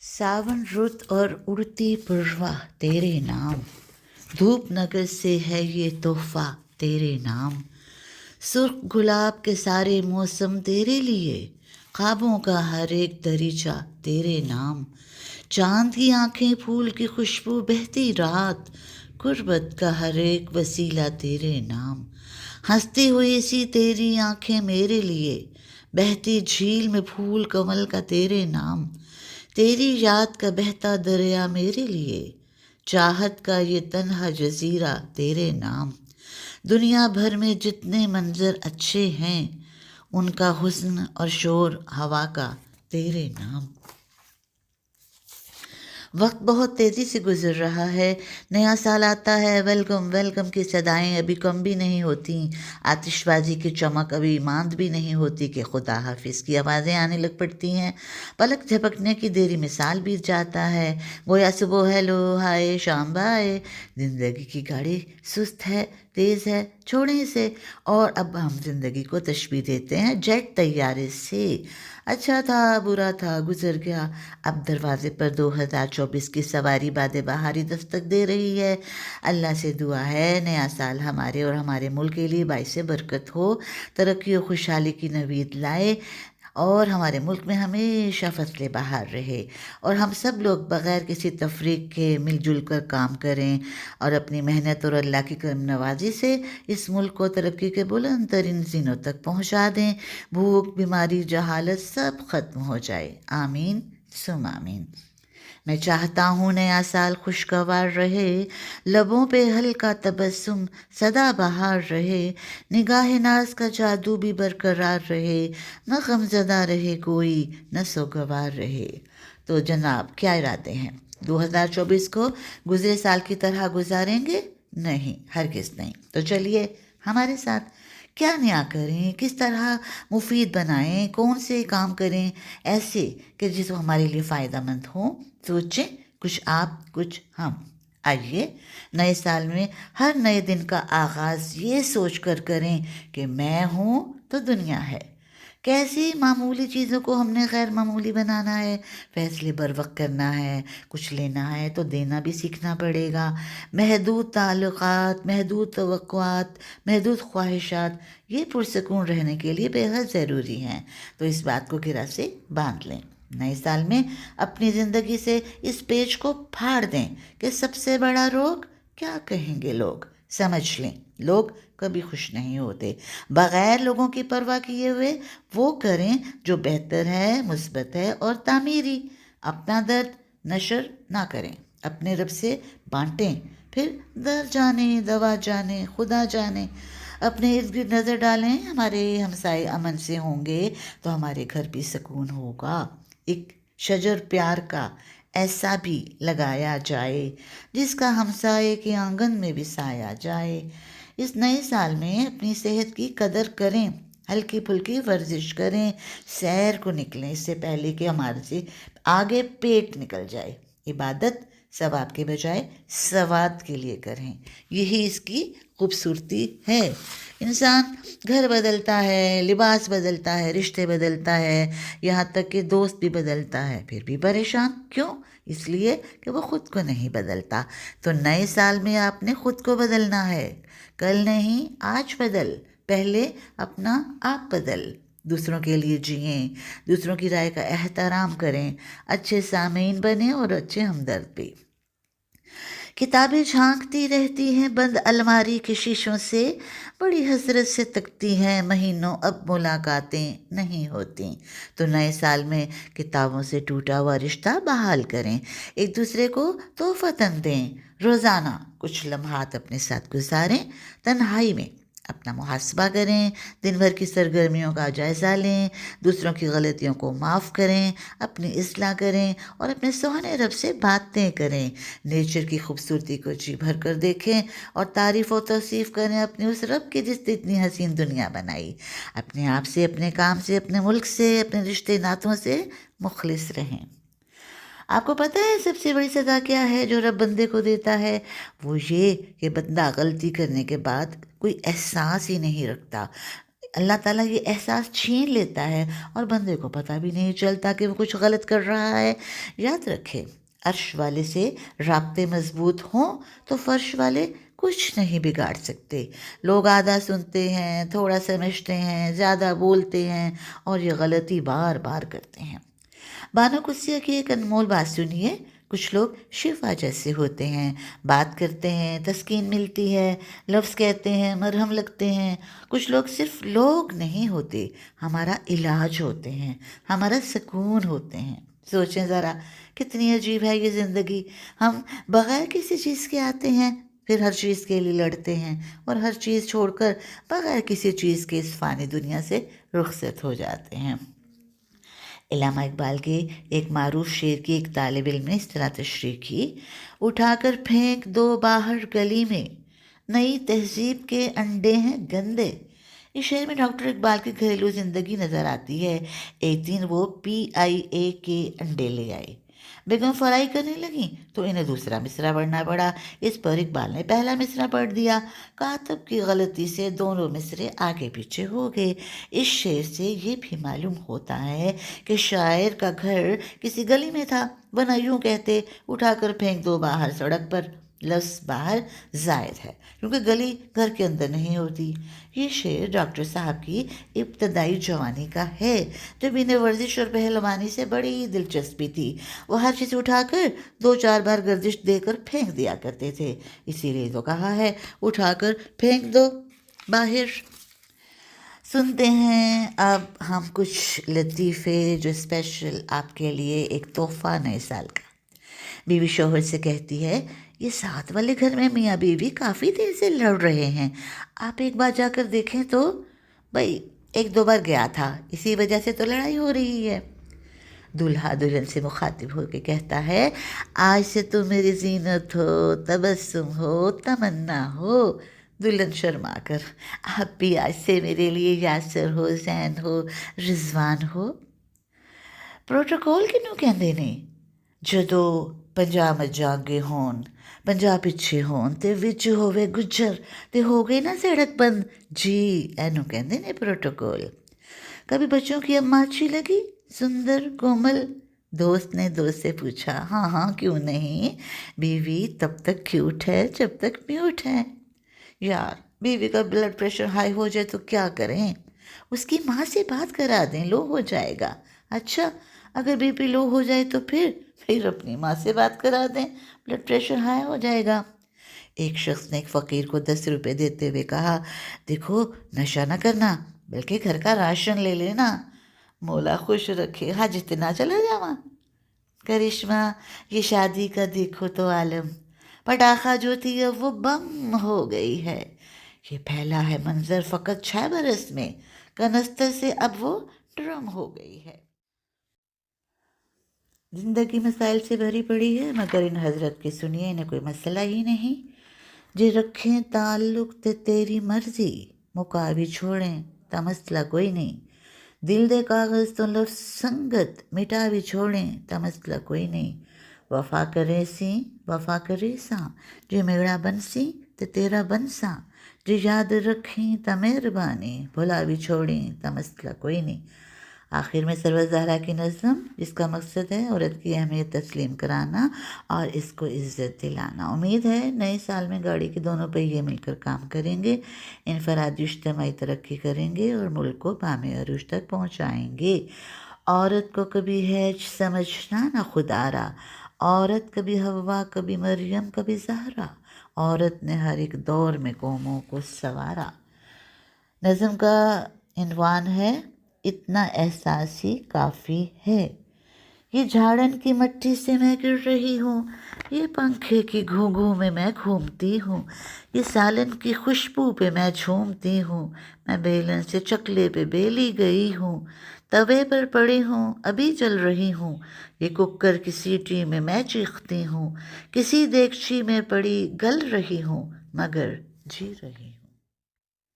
सावन रुत और उड़ती पुरवा तेरे नाम, धूप नगर से है ये तोहफा तेरे नाम। सुर्ख गुलाब के सारे मौसम तेरे लिए, ख्वाबों का हर एक दरीचा तेरे नाम। चांद की आंखें फूल की खुशबू बहती रात, गुर्बत का हर एक वसीला तेरे नाम। हंसती हुई सी तेरी आंखें मेरे लिए, बहती झील में फूल कमल का तेरे नाम। तेरी याद का बहता दरिया मेरे लिए, चाहत का ये तन्हा जजीरा तेरे नाम। दुनिया भर में जितने मंजर अच्छे हैं, उनका हुस्न और शोर हवा का तेरे नाम। वक्त बहुत तेज़ी से गुजर रहा है, नया साल आता है, वेलकम वेलकम की सदाएं अभी कम भी नहीं होती, आतिशबाजी की चमक अभी मांद भी नहीं होती कि खुदा हाफिज़ की आवाज़ें आने लग पड़ती हैं। पलक झपकने की देरी में साल बीत जाता है, गोया सुबह हेलो हाय शाम बाय। ज़िंदगी की गाड़ी सुस्त है, तेज़ है, छोड़ें इसे। और अब हम ज़िंदगी को तशबीह देते हैं जेट तैयारे से। अच्छा था बुरा था गुजर गया, अब दरवाजे पर 2024 की सवारी बादे बहारी दस्तक दे रही है। अल्लाह से दुआ है नया साल हमारे और हमारे मुल्क के लिए बाइस बरकत हो, तरक्की और खुशहाली की नवीद लाए और हमारे मुल्क में हमेशा फसलें बहार रहे और हम सब लोग बग़ैर किसी तफरीक के मिलजुल कर काम करें और अपनी मेहनत और अल्लाह की करम नवाजी से इस मुल्क को तरक्की के बुलंद तरीन ज़ीनों तक पहुँचा दें। भूख बीमारी जहालत सब ख़त्म हो जाए, आमीन सुम आमीन। मैं चाहता हूँ नया साल खुशगवार रहे, लबों पे हल्का तबस्सुम सदा बहार रहे, निगाह नाज का जादू भी बरकरार रहे, न गमज़दा रहे कोई न सोगवार रहे। तो जनाब क्या इरादे हैं, 2024 को गुज़रे साल की तरह गुजारेंगे? नहीं, हरगिज़ नहीं। तो चलिए हमारे साथ क्या नया करें, किस तरह मुफीद बनाएं, कौन से काम करें ऐसे कि जिस हमारे लिए फ़ायदा मंद हो। सोचें, कुछ आप कुछ हम। आइए नए साल में हर नए दिन का आगाज़ ये सोच कर करें कि मैं हूँ तो दुनिया है। कैसी मामूली चीज़ों को हमने गैर मामूली बनाना है, फैसले बर वक्त करना है, कुछ लेना है तो देना भी सीखना पड़ेगा। महदूद ताल्लुकात, महदूद तवक्कुआत, महदूद ख्वाहिशात ये पुरसकून रहने के लिए बेहद ज़रूरी हैं। तो इस बात को गिरा से बांध लें। नए साल में अपनी ज़िंदगी से इस पेज को फाड़ दें कि सबसे बड़ा रोग क्या कहेंगे लोग। समझ लें, लोग कभी खुश नहीं होते। बग़ैर लोगों की परवाह किए हुए वो करें जो बेहतर है, मुस्बत है और तामीरी। अपना दर्द नशर ना करें, अपने रब से बांटें, फिर दर्द जाने दवा जाने खुदा जाने। अपने इर्द गिर्द नज़र डालें, हमारे हमसाए अमन से होंगे तो हमारे घर भी सुकून होगा। एक शजर प्यार का ऐसा भी लगाया जाए जिसका हमसाए के आंगन में भी साया जाए। इस नए साल में अपनी सेहत की कदर करें, हल्की फुल्की वर्जिश करें, सैर को निकलें इससे पहले कि हमारे से आगे पेट निकल जाए। इबादत सवाब के बजाय सवाद के लिए करें, यही इसकी खूबसूरती है। इंसान घर बदलता है, लिबास बदलता है, रिश्ते बदलता है, यहाँ तक कि दोस्त भी बदलता है, फिर भी परेशान क्यों? इसलिए कि वो ख़ुद को नहीं बदलता। तो नए साल में आपने ख़ुद को बदलना है, कल नहीं आज बदल, पहले अपना आप बदल। दूसरों के लिए जिएं, दूसरों की राय का एहतराम करें, अच्छे सामीन बने और अच्छे हमदर्द भी। किताबें झांकती रहती हैं बंद अलमारी के शीशों से, बड़ी हसरत से तकती हैं महीनों अब मुलाकातें नहीं होती। तो नए साल में किताबों से टूटा हुआ रिश्ता बहाल करें, एक दूसरे को तोहफ़तन दें, रोज़ाना कुछ लम्हात अपने साथ गुजारें, तन्हाई में अपना मुहासबा करें, दिन भर की सरगर्मियों का जायज़ा लें, दूसरों की गलतियों को माफ़ करें, अपनी इस्लाह करें और अपने सुहाने रब से बातें करें। नेचर की खूबसूरती को जी भर कर देखें और तारीफ़ और तौसीफ़ करें अपने उस रब की जिसने इतनी हसीन दुनिया बनाई। अपने आप से, अपने काम से, अपने मुल्क से, अपने रिश्ते नातों से मुखलिस रहें। आपको पता है सबसे बड़ी सज़ा क्या है जो रब बंदे को देता है? वो ये कि बंदा गलती करने के बाद कोई एहसास ही नहीं रखता, اللہ تعالیٰ یہ احساس چھین لیتا ہے اور بندے کو پتہ بھی نہیں چلتا کہ وہ کچھ غلط کر رہا ہے۔ یاد رکھے، عرش والے سے رابطے مضبوط ہوں تو فرش والے کچھ نہیں بگاڑ سکتے۔ لوگ آدھا سنتے ہیں، تھوڑا سمجھتے ہیں، زیادہ بولتے ہیں اور یہ غلطی بار بار کرتے ہیں۔ بانو قدسیہ کی ایک انمول بات سنیے۔ کچھ لوگ شفا جیسے ہوتے ہیں، بات کرتے ہیں، تسکین ملتی ہے، لفظ کہتے ہیں، مرہم لگتے ہیں۔ کچھ لوگ صرف لوگ نہیں ہوتے، ہمارا علاج ہوتے ہیں، ہمارا سکون ہوتے ہیں۔ سوچیں ذرا، کتنی عجیب ہے یہ زندگی۔ ہم بغیر کسی چیز کے آتے ہیں، پھر ہر چیز کے لیے لڑتے ہیں اور ہر چیز چھوڑ کر بغیر کسی چیز کے اس فانی دنیا سے رخصت ہو جاتے ہیں۔ علامہ اقبال کے ایک معروف شعر کی ایک طالب علم نے اس طرح تشریح کی: اٹھا کر پھینک دو باہر گلی میں، نئی تہذیب کے انڈے ہیں گندے۔ اس شعر میں ڈاکٹر اقبال کی گھریلو زندگی نظر آتی ہے۔ ایک دن وہ PIA کے انڈے لے آئے، بیگم فرائی کرنے لگیں تو انہیں دوسرا مصرع پڑھنا پڑا۔ اس پر اقبال نے پہلا مصرع پڑھ دیا۔ کاتب کی غلطی سے دونوں مصرے آگے پیچھے ہو گئے۔ اس شعر سے یہ بھی معلوم ہوتا ہے کہ شاعر کا گھر کسی گلی میں تھا، ورنہ یوں کہتے اٹھا کر پھینک دو باہر سڑک پر۔ لفظ باہر زائد ہے کیونکہ گلی گھر کے اندر نہیں ہوتی۔ یہ شعر ڈاکٹر صاحب کی ابتدائی جوانی کا ہے، جب انہیں ورزش اور پہلوانی سے بڑی دلچسپی تھی۔ وہ ہر چیز اٹھا کر 2-4 بار گردش دے کر پھینک دیا کرتے تھے، اسی لیے تو کہا ہے اٹھا کر پھینک دو باہر۔ سنتے ہیں اب ہم کچھ لطیفے جو اسپیشل آپ کے لیے ایک تحفہ نئے سال کا۔ بیوی شوہر سے کہتی ہے: یہ ساتھ والے گھر میں میاں بیوی کافی دیر سے لڑ رہے ہیں، آپ ایک بار جا کر دیکھیں تو۔ بھائی 1-2 بار گیا تھا، اسی وجہ سے تو لڑائی ہو رہی ہے۔ دولہا دلہن سے مخاطب ہو کے کہتا ہے: آج سے تو میری زینت ہو، تبسم ہو، تمنا ہو۔ دلہن شرما کر: آپ بھی آج سے میرے لیے یاسر ہو، زین ہو، رضوان ہو۔ پروٹوکول کنوں کہندے نے؟ جدوں 50 مجاں اگے ہون، 50 پچھے ہون تے وچ ہووے گجر تے ہو گئی نا سڑک بند، جی اینو کہندے نے پروٹوکول۔ کبھی بچوں کی اماں اچھی لگی؟ سندر، کومل؟ دوست نے دوست سے پوچھا: ہاں ہاں کیوں نہیں، بیوی تب تک کیوٹ ہے جب تک میوٹ ہے۔ یار بیوی کا بلڈ پریشر ہائی ہو جائے تو کیا کریں؟ اس کی ماں سے بات کرا دیں، لو ہو جائے گا۔ اچھا اگر BP لو ہو جائے تو پھر اپنی ماں سے بات کرا دیں، بلڈ پریشر ہائی ہو جائے گا۔ ایک شخص نے ایک فقیر کو 10 روپے دیتے ہوئے کہا: دیکھو نشہ نہ کرنا، بلکہ گھر کا راشن لے لینا، مولا خوش رکھے، حاجت نہ چلا جاواں۔ کرشمہ یہ شادی کا دیکھو تو عالم، پٹاخہ جو تھی اب وہ بم ہو گئی ہے۔ یہ پھیلا ہے منظر فقط 6 برس میں، کنستر سے اب وہ ڈرم ہو گئی ہے۔ زندگی مسائل سے بھری پڑی ہے، مگر ان حضرت کی سنیے، انہیں کوئی مسئلہ ہی نہیں۔ جے رکھیں تعلق تے تیری مرضی، مکا بھی چھوڑیں تا مسئلہ کوئی نہیں۔ دل دے کاغذ تو لفظ سنگت، مٹا بھی چھوڑیں تا مسئلہ کوئی نہیں۔ وفا کرے سی وفا کرے ساں، جے میرا بنسی تے تیرا بنساں، جے یاد رکھیں تا مہربانی، بھلا بھی چھوڑیں تا مسئلہ کوئی نہیں۔ آخر میں سرور زہرا کی نظم، جس کا مقصد ہے عورت کی اہمیت تسلیم کرانا اور اس کو عزت دلانا۔ امید ہے نئے سال میں گاڑی کے دونوں پہیے مل کر کام کریں گے، انفرادی اجتماعی ترقی کریں گے اور ملک کو بام عروج تک پہنچائیں گے۔ عورت کو کبھی ہیج سمجھنا نہ خودآرا، عورت کبھی حوا، کبھی مریم، کبھی زہرا، عورت نے ہر ایک دور میں قوموں کو سنوارا۔ نظم کا عنوان ہے: اتنا احساس ہی کافی ہے۔ یہ جھاڑن کی مٹی سے میں گر رہی ہوں، یہ پنکھے کی گھونگھوں میں گھومتی ہوں، یہ سالن کی خوشبو پہ میں جھومتی ہوں، میں بیلن سے چکلے پہ بیلی گئی ہوں، توے پر پڑی ہوں ابھی جل رہی ہوں، یہ ککر کی سیٹی میں چیختی ہوں، کسی دیگچی میں پڑی گل رہی ہوں، مگر جی رہی ہوں۔